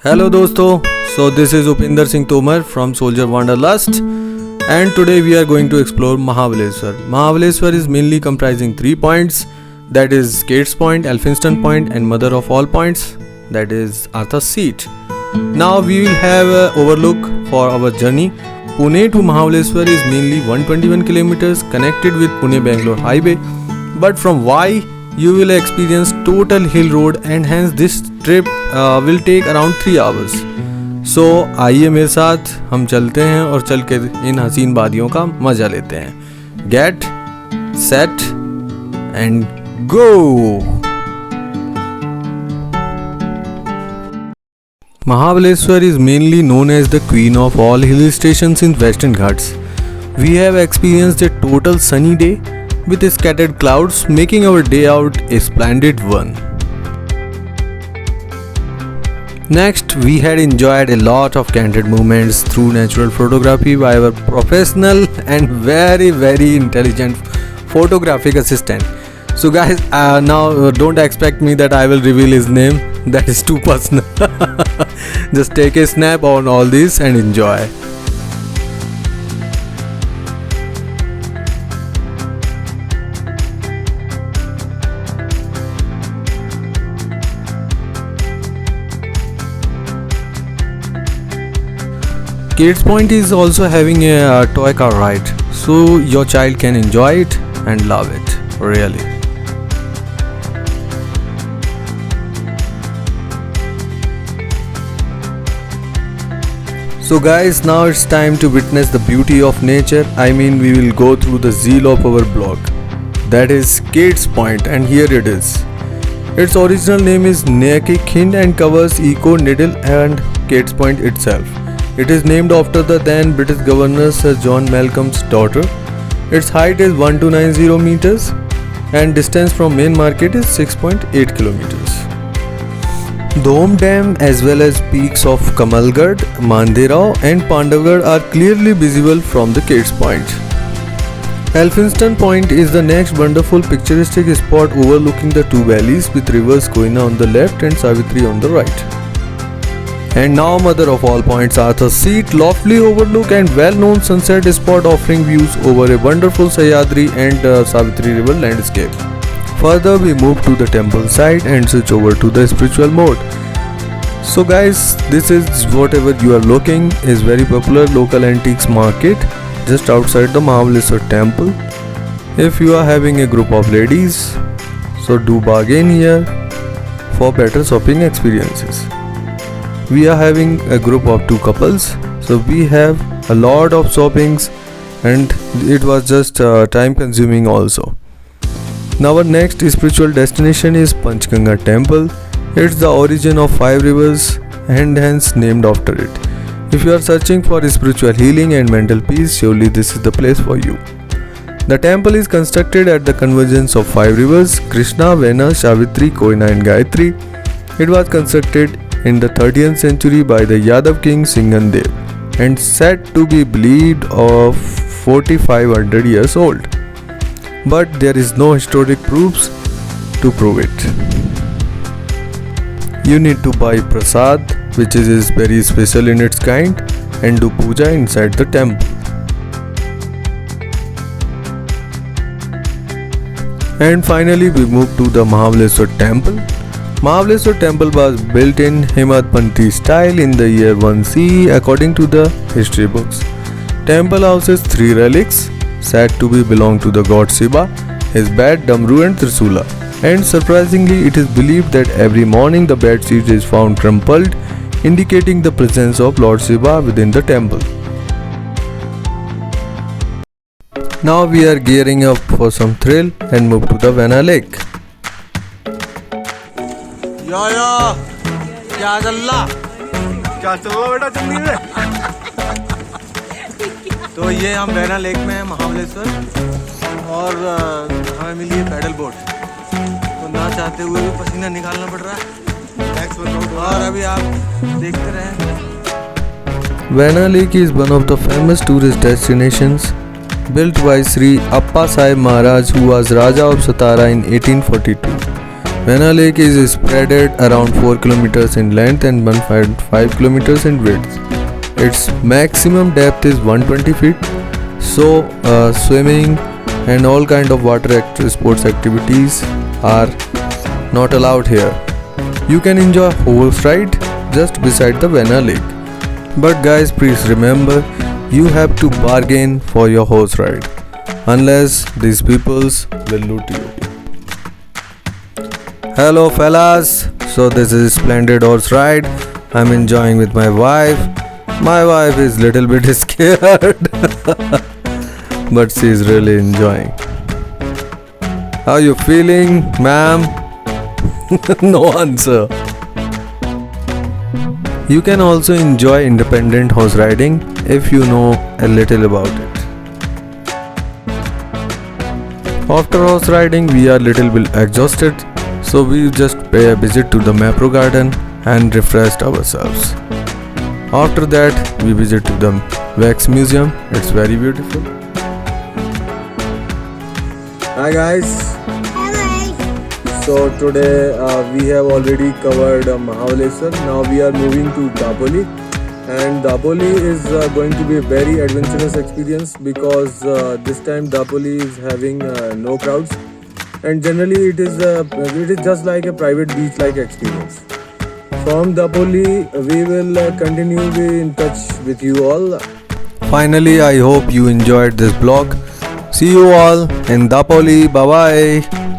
Hello dosto, so this is Upinder Singh Tomar from Soldier Wanderlust and today we are going to explore Mahabaleshwar. Mahabaleshwar is mainly comprising 3 points, that is Gates Point, Elphinstone Point and mother of all points, that is Arthur's Seat. Now we will have an overlook for our journey. Pune to Mahabaleshwar is mainly 121 kilometers connected with Pune-Bangalore highway, but from Y you will experience total hill road and hence this trip will take around 3 hours. So आइए मेरे साथ हम चलते हैं और चल के इन हसीन वादियों का मजा लेते हैं. Get set and go. Mahabaleshwar is mainly known as the queen of all hill stations in Western Ghats. We have experienced a total sunny day with scattered clouds, making our day out a splendid one. Next, we had enjoyed a lot of candid moments through natural photography by our professional and very intelligent photographic assistant. So guys, now don't expect me that I will reveal his name, that is too personal. Just take a snap on all this and enjoy. Gates Point is also having a toy car ride, so your child can enjoy it and love it, really. So guys, now it's time to witness the beauty of nature. I mean, we will go through the zeal of our blog. That is Gates Point, and here it is. Its original name is Neaki Khind and covers Echo, Needle and Gates Point itself. It is named after the then British Governor Sir John Malcolm's daughter. Its height is 1290 meters and distance from main market is 6.8 kilometers. Dome Dam as well as peaks of Kamalgarh, Manderao and Pandavgarh are clearly visible from the Gates Point. Elphinstone Point is the next wonderful picturesque spot overlooking the two valleys with rivers Koyna on the left and Savitri on the right. And now mother of all points, Arthur's Seat, lofty overlook and well-known sunset spot offering views over a wonderful Sahyadri and Savitri river landscape. Further we move to the temple side and switch over to the spiritual mode. So guys, this is whatever you are looking is very popular local antiques market just outside the Mahabaleshwar temple. If you are having a group of ladies, so do bargain here for better shopping experiences. We are having a group of 2 couples, so we have a lot of shoppings and it was just time consuming also. Now our next spiritual destination is Panchganga temple. It's the origin of 5 rivers and hence named after it. If you are searching for spiritual healing and mental peace, surely this is the place for you. The temple is constructed at the convergence of 5 rivers, Krishna, Vena, Savitri, Koyna and Gayatri. It was constructed in the 30th century by the Yadav king Singhan Dev and said to be believed of 4500 years old. But there is no historic proofs to prove it. You need to buy prasad, which is very special in its kind, and do puja inside the temple. And finally we move to the Mahabaleshwar temple. Mahabaleshwar temple was built in Hemadpanthi style in the year 1 CE according to the history books. Temple houses 3 relics said to be belong to the god Shiva, his bed, Damru and Trisula. And surprisingly, it is believed that every morning the bed sheet is found crumpled, indicating the presence of Lord Shiva within the temple. Now we are gearing up for some thrill and move to the Vena Lake. यो क्या चल रहा बेटा जल्दी में तो ये हम vena lake में हैं महाबलेश्वर और हमें मिली है पैडल बोट तो ना चाहते हुए भी पसीना निकालना पड़ रहा है और अभी आप देखते रहें. Vena Lake is one of the famous tourist destinations built by Sri Appa Sahib Maharaj, who was Raja of Satara in 1842. Vena Lake is spread around 4 kilometers in length and 1.5 kilometers in width. Its maximum depth is 120 feet. So swimming and all kind of sports activities are not allowed here. You can enjoy a horse ride just beside the Vena Lake. But guys, please remember, you have to bargain for your horse ride, unless these peoples will loot you. Hello fellas, so this is splendid horse ride. I'm enjoying with my wife. My wife is little bit scared, but she is really enjoying. How you feeling, ma'am? No answer. You can also enjoy independent horse riding if you know a little about it. After horse riding, we are little bit exhausted, so we just pay a visit to the Mapro Garden and refreshed ourselves. After that, we visit to the Wax Museum. It's very beautiful. Hi guys. So today we have already covered Mahabaleshwar. Now we are moving to Dapoli, and Dapoli is going to be a very adventurous experience because this time Dapoli is having no crowds, and generally it is just like a private beach-like experience. From Dapoli we will continue be in touch with you all. Finally, I hope you enjoyed this vlog. See you all in Dapoli. Bye bye.